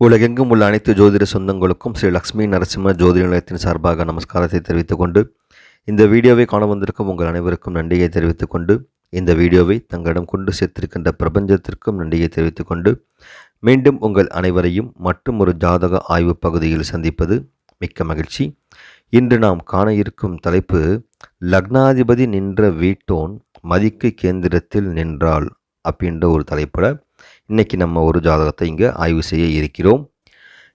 உலகெங்கும் உள்ள அனைத்து ஜோதிட சொந்தங்களுக்கும் ஸ்ரீ லக்ஷ்மி நரசிம்ம ஜோதிட நிலையத்தின் சார்பாக நமஸ்காரத்தை தெரிவித்துக் கொண்டு இந்த வீடியோவை காண வந்திருக்கும் உங்கள் அனைவருக்கும் நன்றியை தெரிவித்துக் கொண்டு இந்த வீடியோவை தங்களிடம் கொண்டு சேர்த்திருக்கின்ற பிரபஞ்சத்திற்கும் நன்றியை தெரிவித்துக் கொண்டு மீண்டும் உங்கள் அனைவரையும் மற்றும் ஒரு ஜாதக ஆய்வு பகுதியில் சந்திப்பது மிக்க மகிழ்ச்சி. இன்று நாம் காண இருக்கும் தலைப்பு லக்னாதிபதி நின்ற வீட்டோன் மதிக்கு கேந்திரத்தில் நின்றாள் அப்படின்ற ஒரு தலைப்பில் இன்றைக்கி நம்ம ஒரு ஜாதகத்தை இங்கே ஆய்வு செய்ய இருக்கிறோம்.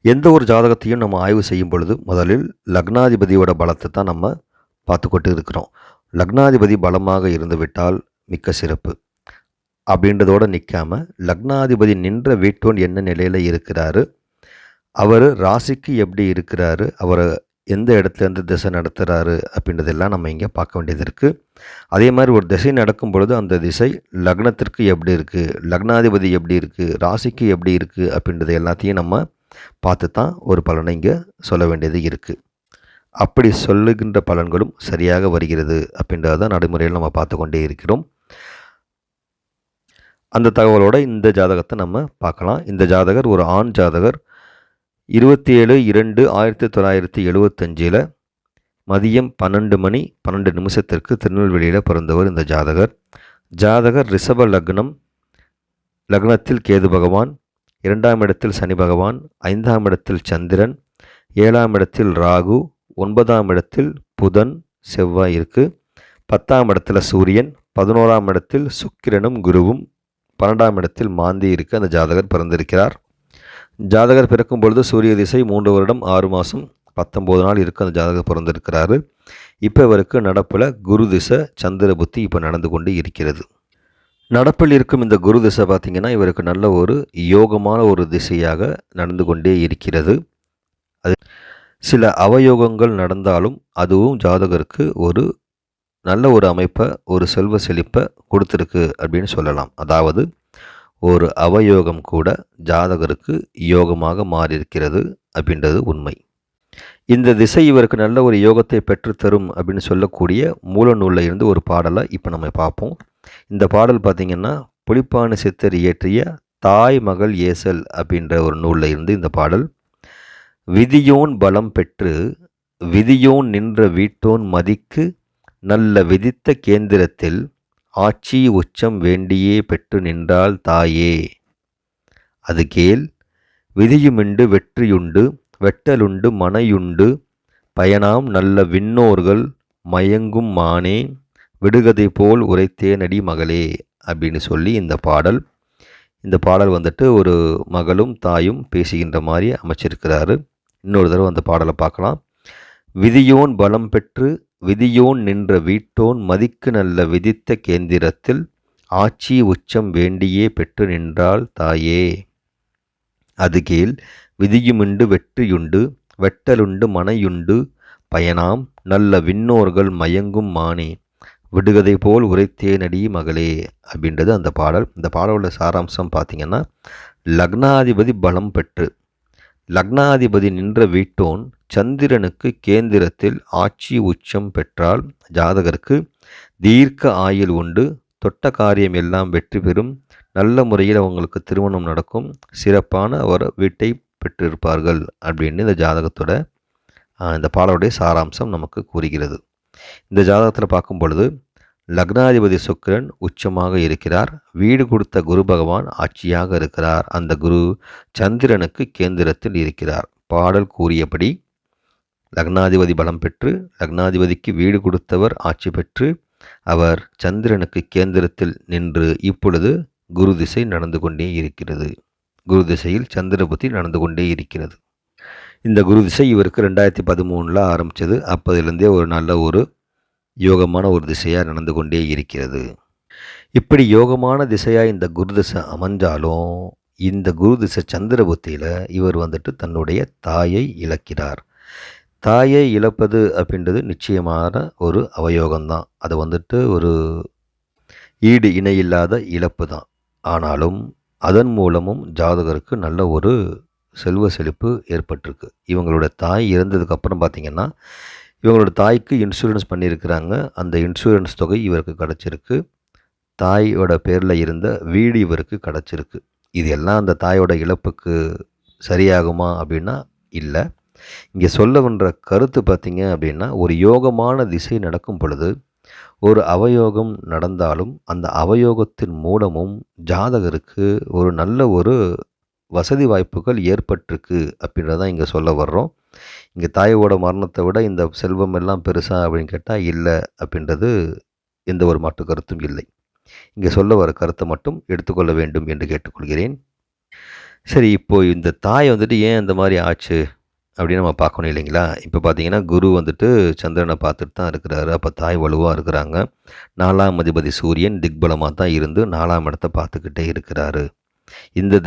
எந்த ஒரு ஜாதகத்தையும் நம்ம ஆய்வு செய்யும் பொழுது முதலில் லக்னாதிபதியோட பலத்தை தான் நம்ம பார்த்துக்கொண்டு இருக்கிறோம். லக்னாதிபதி பலமாக இருந்துவிட்டால் மிக்க சிறப்பு அப்படின்றதோடு நிற்காம லக்னாதிபதி நின்ற வீட்டோன் என்ன நிலையில் இருக்கிறாரு, அவர் ராசிக்கு எப்படி இருக்கிறாரு, அவரை எந்த இடத்துலேருந்து திசை நடத்துகிறாரு அப்படின்றதெல்லாம் நம்ம இங்கே பார்க்க வேண்டியது இருக்குது. அதே மாதிரி ஒரு திசை நடக்கும் பொழுது அந்த திசை லக்னத்திற்கு எப்படி இருக்குது, லக்னாதிபதி எப்படி இருக்குது, ராசிக்கு எப்படி இருக்குது அப்படின்றது எல்லாத்தையும் நம்ம பார்த்து தான் ஒரு பலனை இங்கே சொல்ல வேண்டியது இருக்குது. அப்படி சொல்லுகின்ற பலன்களும் சரியாக வருகிறது அப்படின்றத தான் நடைமுறையில் நம்ம பார்த்து கொண்டே இருக்கிறோம். அந்த தகவலோட இந்த ஜாதகத்தை நம்ம பார்க்கலாம். இந்த ஜாதகர் ஒரு ஆண் ஜாதகர். 27/2/1975 மதியம் 12:12 திருநெல்வேலியில் பிறந்தவர் இந்த ஜாதகர். ஜாதகர் ரிஷப லக்னம், லக்னத்தில் கேது பகவான், 2ஆம் இடத்தில் சனி பகவான், 5ஆம் இடத்தில் சந்திரன், 7ஆம் இடத்தில் ராகு, 9ஆம் இடத்தில் புதன் செவ்வாய் இருக்குது, 10ஆம் இடத்துல சூரியன், 11ஆம் இடத்தில் சுக்கிரனும் குருவும், 12ஆம் இடத்தில் மாந்தி இருக்குது அந்த ஜாதகர் பிறந்திருக்கிறார். ஜாதகர் பிறக்கும் பொழுது சூரிய திசை 3 வருடம் 6 மாதம் 19 நாள் இருக்குது அந்த ஜாதகர் பிறந்திருக்கிறாரு. இப்போ இவருக்கு நடப்பில் குரு திசை சந்திர புத்தி இப்போ நடந்து கொண்டு இருக்கிறது. நடப்பில் இருக்கும் இந்த குரு திசை பார்த்திங்கன்னா இவருக்கு நல்ல ஒரு யோகமான ஒரு திசையாக நடந்து கொண்டே இருக்கிறது. அது சில அவயோகங்கள் நடந்தாலும் அதுவும் ஜாதகருக்கு ஒரு நல்ல ஒரு அமைப்பை, ஒரு செல்வ செழிப்பை கொடுத்துருக்கு அப்படின்னு சொல்லலாம். அதாவது ஒரு அவயோகம் கூட ஜாதகருக்கு யோகமாக மாறியிருக்கிறது அப்படின்றது உண்மை. இந்த திசை இவருக்கு நல்ல ஒரு யோகத்தை பெற்றுத்தரும் அப்படின்னு சொல்லக்கூடிய மூல நூலில் இருந்து ஒரு பாடலை இப்போ நம்ம பார்ப்போம். இந்த பாடல் பார்த்திங்கன்னா புலிப்பாணி சித்தர் இயற்றிய தாய் மகள் ஏசல் அப்படின்ற ஒரு நூலில் இருந்து இந்த பாடல். விதியோன் பலம் பெற்று விதியோன் நின்ற வீட்டோன் மதிக்கு நல்ல விதித்த கேந்திரத்தில் ஆட்சி உச்சம் வேண்டியே பெற்று நின்றாள் தாயே. அது கேள் விதியுமிண்டு வெற்றியுண்டு வெட்டலுண்டு மனையுண்டு பயனாம் நல்ல விண்ணோர்கள் மயங்கும் மானே விடுகதை போல் உரைத்தேனடி மகளே அப்படின்னு சொல்லி இந்த பாடல் வந்துட்டு ஒரு மகளும் தாயும் பேசுகின்ற மாதிரி அமைச்சிருக்கிறாரு. இன்னொரு தடவை அந்த பாடலை பார்க்கலாம். விதியோன் பலம் பெற்று விதியோன் நின்ற வீட்டோன் மதிக்கு நல்ல விதித்த கேந்திரத்தில் ஆட்சி உச்சம் வேண்டியே பெற்று நின்றாள் தாயே. அது கேள் விதியுமிண்டு வெற்றியுண்டு வெட்டலுண்டு மனையுண்டு பயனாம் நல்ல விண்ணோர்கள் மயங்கும் மானே விடுகதை போல் உரைத்தேனடி மகளே அப்படின்றது அந்த பாடல். இந்த பாடலோட சாராம்சம் பார்த்திங்கன்னா லக்னாதிபதி பலம் பெற்று லக்னாதிபதி நின்ற வீட்டோன் சந்திரனுக்கு கேந்திரத்தில் ஆட்சி உச்சம் பெற்றால் ஜாதகருக்கு தீர்க்க ஆயுள் உண்டு, தொட்ட காரியம் எல்லாம் வெற்றி பெறும், நல்ல முறையில் அவங்களுக்கு திருமணம் நடக்கும், சிறப்பான ஒரு வீட்டை பெற்றிருப்பார்கள் அப்படின்னு இந்த ஜாதகத்தோட இந்த பாடலுடைய சாராம்சம் நமக்கு கூறுகிறது. இந்த ஜாதகத்தில் பார்க்கும் பொழுது லக்னாதிபதி சுக்கிரன் உச்சமாக இருக்கிறார். வீடு கொடுத்த குரு பகவான் ஆட்சியாக இருக்கிறார். அந்த குரு சந்திரனுக்கு கேந்திரத்தில் இருக்கிறார். பாடல் கூறியபடி லக்னாதிபதி பலம் பெற்று லக்னாதிபதிக்கு வீடு கொடுத்தவர் ஆட்சி பெற்று அவர் சந்திரனுக்கு கேந்திரத்தில் நின்று இப்பொழுது குரு திசை நடந்து கொண்டே இருக்கிறது. குரு திசையில் சந்திர புத்தி நடந்து கொண்டே இருக்கிறது. இந்த குரு திசை இவருக்கு 2013 ஆரம்பித்தது. அப்போதிலிருந்தே ஒரு நல்ல ஒரு யோகமான ஒரு திசையாக நடந்து கொண்டே இருக்கிறது. இப்படி யோகமான திசையாக இந்த குரு திசை அமைஞ்சாலும் இந்த குரு திசை சந்திர புத்தியில் இவர் வந்துட்டு தன்னுடைய தாயை இழக்கிறார். தாயை இழப்பது அப்படின்றது நிச்சயமான ஒரு அவயோகம்தான். அது வந்துட்டு ஒரு ஈடு இணையில்லாத இழப்பு தான். ஆனாலும் அதன் மூலமும் ஜாதகருக்கு நல்ல ஒரு செல்வ செழிப்பு ஏற்பட்டிருக்கு. இவங்களோட தாய் இறந்ததுக்கப்புறம் பார்த்திங்கன்னா இவங்களோட தாய்க்கு இன்சூரன்ஸ் பண்ணியிருக்கிறாங்க. அந்த இன்சூரன்ஸ் தொகை இவருக்கு கிடச்சிருக்கு. தாயோட பேரில் இருந்த வீடு இவருக்கு கிடச்சிருக்கு. இது எல்லாம் அந்த தாயோட இழப்புக்கு சரியாகுமா அப்படின்னா இல்லை. இங்கே சொல்ல வந்த கருத்து பார்த்தீங்க அப்படின்னா, ஒரு யோகமான திசை நடக்கும் பொழுது ஒரு அவயோகம் நடந்தாலும் அந்த அவயோகத்தின் மூலமும் ஜாதகருக்கு ஒரு நல்ல ஒரு வசதி வாய்ப்புகள் ஏற்பட்டிருக்கு அப்படின்றதான் இங்கே சொல்ல வர்றோம். இங்கே தாயோட மரணத்தை விட இந்த செல்வம் எல்லாம் பெருசா அப்படின்னு கேட்டால் இல்லை அப்படின்றது எந்த ஒரு மாற்று கருத்தும் இல்லை. இங்கே சொல்ல வர கருத்தை மட்டும் எடுத்துக்கொள்ள வேண்டும் என்று கேட்டுக்கொள்கிறேன். சரி, இப்போ இந்த தாய் வந்துட்டு ஏன் இந்த மாதிரி ஆச்சு அப்படின்னு நம்ம பார்க்கணும் இல்லைங்களா? இப்போ பார்த்தீங்கன்னா குரு வந்துட்டு சந்திரனை பார்த்துட்டு தான் இருக்கிறாரு. அப்போ தாய் வலுவாக இருக்கிறாங்க. 4ஆம் அதிபதி சூரியன் திக்பலமாக தான் இருந்து 4ஆம் இடத்த பார்த்துக்கிட்டே இருக்கிறாரு. இந்த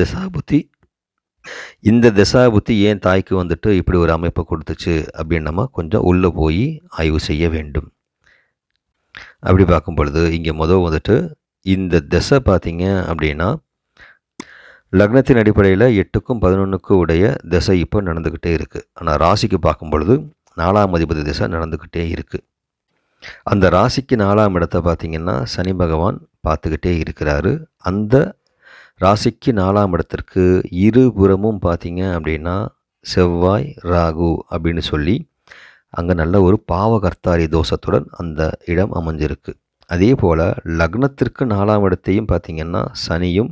திசாபுத்தி ஏன் தாய்க்கு வந்துட்டு இப்படி ஒரு அமைப்பை கொடுத்துச்சு அப்படின்னு நம்ம கொஞ்சம் உள்ளே போய் ஆய்வு செய்ய வேண்டும். அப்படி பார்க்கும் பொழுது இங்கே வந்துட்டு இந்த திசை பார்த்தீங்க அப்படின்னா லக்னத்தின் அடிப்படையில் 8க்கும் 11க்கும் உடைய திசை இப்போ நடந்துக்கிட்டே இருக்குது. ஆனால் ராசிக்கு பார்க்கும் பொழுது 4ஆம் அதிபதி திசை நடந்துக்கிட்டே இருக்குது. அந்த ராசிக்கு 4ஆம் இடத்தை பார்த்திங்கன்னா சனி பகவான் பார்த்துக்கிட்டே இருக்கிறாரு. அந்த ராசிக்கு 4ஆம் இடத்திற்கு இருபுறமும் பார்த்திங்க அப்படின்னா செவ்வாய் ராகு அப்படின்னு சொல்லி அங்கே நல்ல ஒரு பாவகர்த்தாரி தோஷத்துடன் அந்த இடம் அமைஞ்சிருக்கு. அதே போல் லக்னத்திற்கு 4ஆம் இடத்தையும் பார்த்திங்கன்னா சனியும்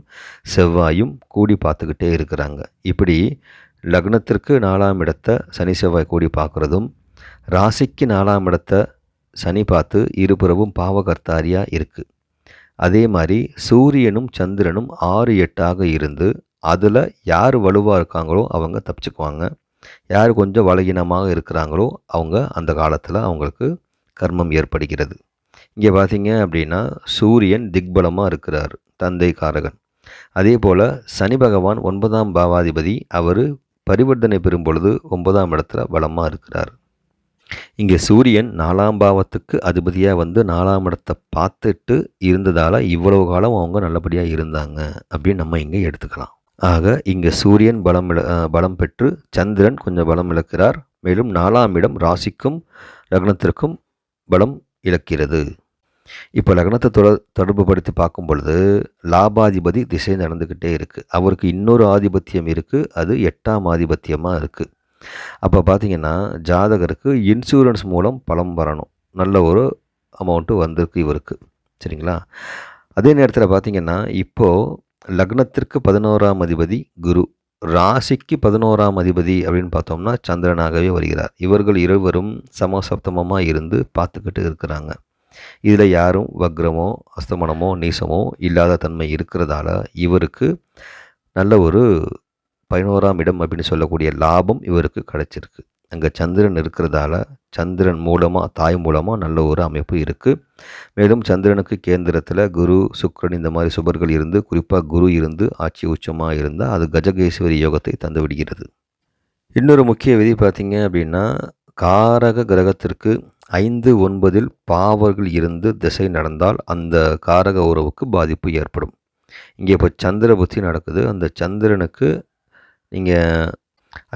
செவ்வாயும் கூடி பார்த்துக்கிட்டே இருக்கிறாங்க. இப்படி லக்னத்திற்கு 4ஆம் இடத்தை சனி செவ்வாய் கூடி பார்க்குறதும், ராசிக்கு 4ஆம் இடத்தை சனி பார்த்து இருபுறவும் பாவகர்த்தாரியாக இருக்குது. அதே மாதிரி சூரியனும் சந்திரனும் 6, 8ஆக இருந்து அதில் யார் வலுவாக இருக்காங்களோ அவங்க தப்பிச்சுக்குவாங்க. யார் கொஞ்சம் பலகீனமாக இருக்கிறாங்களோ அவங்க அந்த காலத்தில் அவங்களுக்கு கர்மம் ஏற்படுகிறது. இங்கே பார்த்தீங்க அப்படின்னா சூரியன் திக்பலமாக இருக்கிறார், தந்தை காரகன். அதே போல் சனி பகவான் 9ஆம் பாவாதிபதி, அவர் பரிவர்த்தனை பெறும் பொழுது 9ஆம் இடத்துல பலமாக இருக்கிறார். இங்கே சூரியன் 4ஆம் பாவத்துக்கு அதிபதியாக வந்து 4ஆம் இடத்தை பார்த்துட்டு இருந்ததால் இவ்வளவு காலம் அவங்க நல்லபடியாக இருந்தாங்க அப்படின்னு நம்ம இங்கே எடுத்துக்கலாம். ஆக இங்கே சூரியன் பலம் பெற்று சந்திரன் கொஞ்சம் பலம் இழக்கிறார். மேலும் 4ஆம் இடம் ராசிக்கும் லக்னத்திற்கும் பலம் இழக்கிறது. இப்போ லக்னத்தை தொடர்பு படுத்தி பார்க்கும் பொழுது லாபாதிபதி திசை நடந்துக்கிட்டே இருக்குது. அவருக்கு இன்னொரு ஆதிபத்தியம் இருக்குது, அது 8ஆம் ஆதிபத்தியமாக இருக்குது. அப்போ பார்த்தீங்கன்னா ஜாதகருக்கு இன்சூரன்ஸ் மூலம் பலம் வரணும், நல்ல ஒரு அமௌண்ட்டு வந்திருக்கு இவருக்கு, சரிங்களா? அதே நேரத்தில் பார்த்தீங்கன்னா இப்போது லக்னத்திற்கு 11ஆம் அதிபதி குரு, ராசிக்கு 11ஆம் அதிபதி அப்படின்னு பார்த்தோம்னா சந்திரனாகவே வருகிறார். இவர்கள் இருவரும் சமசப்தமமாக இருந்து பார்த்துக்கிட்டு இருக்கிறாங்க. இதில் யாரும் வக்ரமோ அஸ்தமனமோ நீசமோ இல்லாத தன்மை இருக்கிறதால இவருக்கு நல்ல ஒரு 11ஆம் இடம் அப்படின்னு சொல்லக்கூடிய லாபம் இவருக்கு கிடைச்சிருக்கு. அங்கே சந்திரன் இருக்கிறதால சந்திரன் மூலமாக தாய் மூலமாக நல்ல ஒரு அமைப்பு இருக்குது. மேலும் சந்திரனுக்கு கேந்திரத்தில் குரு சுக்கிரன் இந்த மாதிரி சுபர்கள் இருந்து, குறிப்பாக குரு இருந்து ஆட்சி உச்சமாக இருந்தால் அது கஜகேஸ்வரி யோகத்தை தந்து விடுகிறது. இன்னொரு முக்கிய விதி பார்த்திங்க அப்படின்னா காரக கிரகத்திற்கு 5, 9 பாவர்கள் இருந்து திசை நடந்தால் அந்த காரக உறவுக்கு பாதிப்பு ஏற்படும். இங்கே இப்போ சந்திர புத்தி நடக்குது. அந்த சந்திரனுக்கு நீங்கள்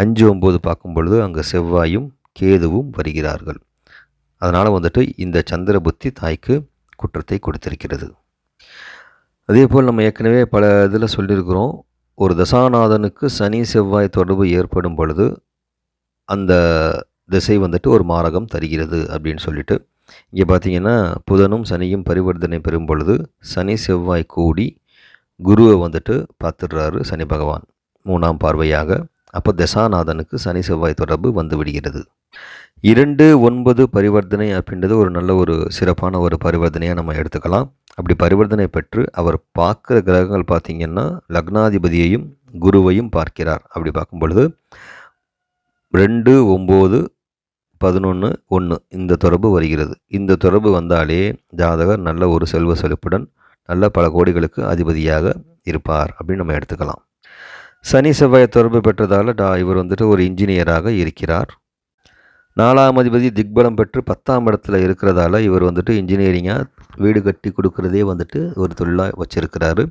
5, 9 பார்க்கும் பொழுது அங்கே செவ்வாயும் கேதுவும் வருகிறார்கள். அதனால் வந்துட்டு இந்த சந்திர புத்தி தாய்க்கு குற்றத்தை கொடுத்திருக்கிறது. அதே போல் நம்ம ஏற்கனவே பல இதில் சொல்லியிருக்கிறோம், ஒரு தசாநாதனுக்கு சனி செவ்வாய் தொடர்பு ஏற்படும் பொழுது அந்த திசை வந்துட்டு ஒரு மாரகம் தருகிறது அப்படின்னு சொல்லிட்டு, இங்கே பார்த்தீங்கன்னா புதனும் சனியும் பரிவர்த்தனை பெறும் பொழுது சனி செவ்வாய் கூடி குருவை வந்துட்டு பார்த்துடுறாரு சனி பகவான் 3ஆம் பார்வையாக. அப்போ தசாநாதனுக்கு சனி செவ்வாய் தொடர்பு வந்து விடுகிறது. 2, 9 பரிவர்த்தனை அப்படின்றது ஒரு நல்ல ஒரு சிறப்பான ஒரு பரிவர்த்தனையாக நம்ம எடுத்துக்கலாம். அப்படி பரிவர்த்தனை பெற்று அவர் பார்க்குற கிரகங்கள் பார்த்திங்கன்னா லக்னாதிபதியையும் குருவையும் பார்க்கிறார். அப்படி பார்க்கும் பொழுது 2, 9, 11, 1 இந்த தொடர்பு வருகிறது. இந்த தொடர்பு வந்தாலே ஜாதகர் நல்ல ஒரு செல்வ செழிப்புடன் நல்ல பல கோடிகளுக்கு அதிபதியாக இருப்பார் அப்படின்னு நம்ம எடுத்துக்கலாம். சனி செவ்வாய் தொடர்பு பெற்றதால் இவர் வந்துட்டு ஒரு இன்ஜினியராக இருக்கிறார். 4ஆம் அதிபதி திக்பலம் பெற்று 10ஆம் இடத்துல இருக்கிறதால இவர் வந்துட்டு இன்ஜினியரிங்காக வீடு கட்டி கொடுக்குறதே வந்துட்டு ஒரு தொழிலாக வச்சிருக்கிறாரு.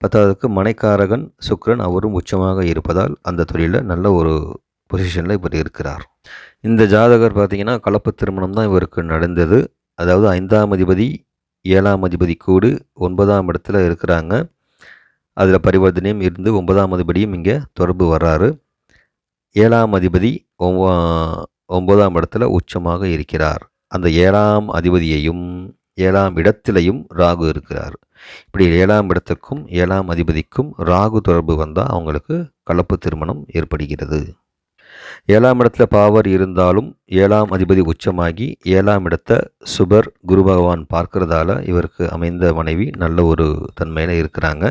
10ஆவதுக்கு மனைக்காரகன் சுக்கிரன் அவரும் உச்சமாக இருப்பதால் அந்த தொழிலில் நல்ல ஒரு பொசிஷனில் இவர் இருக்கிறார். இந்த ஜாதகர் பார்த்திங்கன்னா கலப்பு திருமணம் தான் இவருக்கு நடந்தது. அதாவது 5ஆம் அதிபதி 7ஆம் அதிபதி கூடு 9ஆம் இடத்துல இருக்கிறாங்க. அதில் பரிவர்த்தனையும் இருந்து 9ஆம் அதிபதியும் இங்கே தொடர்பு வர்றாரு. 7ஆம் அதிபதி 9ஆம் இடத்துல உச்சமாக இருக்கிறார். அந்த 7ஆம் அதிபதியையும் 7ஆம் இடத்திலையும் ராகு இருக்கிறார். இப்படி 7ஆம் இடத்துக்கும் 7ஆம் அதிபதிக்கும் ராகு தொடர்பு வந்தால் அவங்களுக்கு கலப்பு திருமணம் ஏற்படுகிறது. 7ஆம் இடத்துல பாவர் இருந்தாலும் 7ஆம் அதிபதி உச்சமாகி 7ஆம் இடத்தை சுபர் குரு பகவான் பார்க்கறதால இவருக்கு அமைந்த மனைவி நல்ல ஒரு தன்மையில் இருக்கிறாங்க.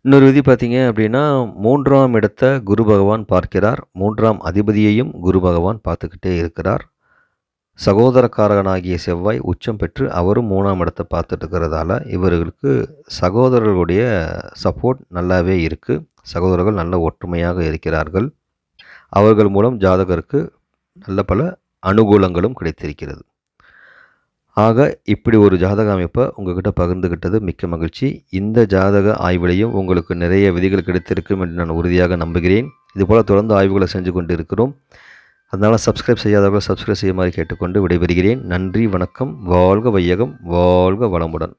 இன்னொரு விதி பார்த்தீங்க அப்படின்னா 3ஆம் இடத்தை குரு பகவான் பார்க்கிறார். 3ஆம் அதிபதியையும் குரு பகவான் பார்த்துக்கிட்டே இருக்கிறார். சகோதரக்காரகனாகிய செவ்வாய் உச்சம் பெற்று அவரும் 3ஆம் இடத்தை பார்த்துட்டு இருக்கிறதால இவர்களுக்கு சகோதரர்களுடைய சப்போர்ட் நல்லாவே இருக்குது. சகோதரர்கள் நல்ல ஒற்றுமையாக இருக்கிறார்கள். அவர்கள் மூலம் ஜாதகருக்கு நல்ல பல அனுகூலங்களும் கிடைத்திருக்கிறது. ஆக இப்படி ஒரு ஜாதக அமைப்பை உங்கள்கிட்ட பகிர்ந்துக்கிட்டது மிக்க மகிழ்ச்சி. இந்த ஜாதக ஆய்விலையும் உங்களுக்கு நிறைய விதிகள் கிடைத்திருக்கும் என்று நான் உறுதியாக நம்புகிறேன். இதுபோல் தொடர்ந்து ஆய்வுகளை செஞ்சு கொண்டு இருக்கிறோம். அதனால் சப்ஸ்கிரைப் செய்யாதவர்கள் சப்ஸ்கிரைப் செய்யுமாறு கேட்டுக்கொண்டு விடைபெறுகிறேன். நன்றி, வணக்கம். வாழ்க வையகம், வாழ்க வளமுடன்.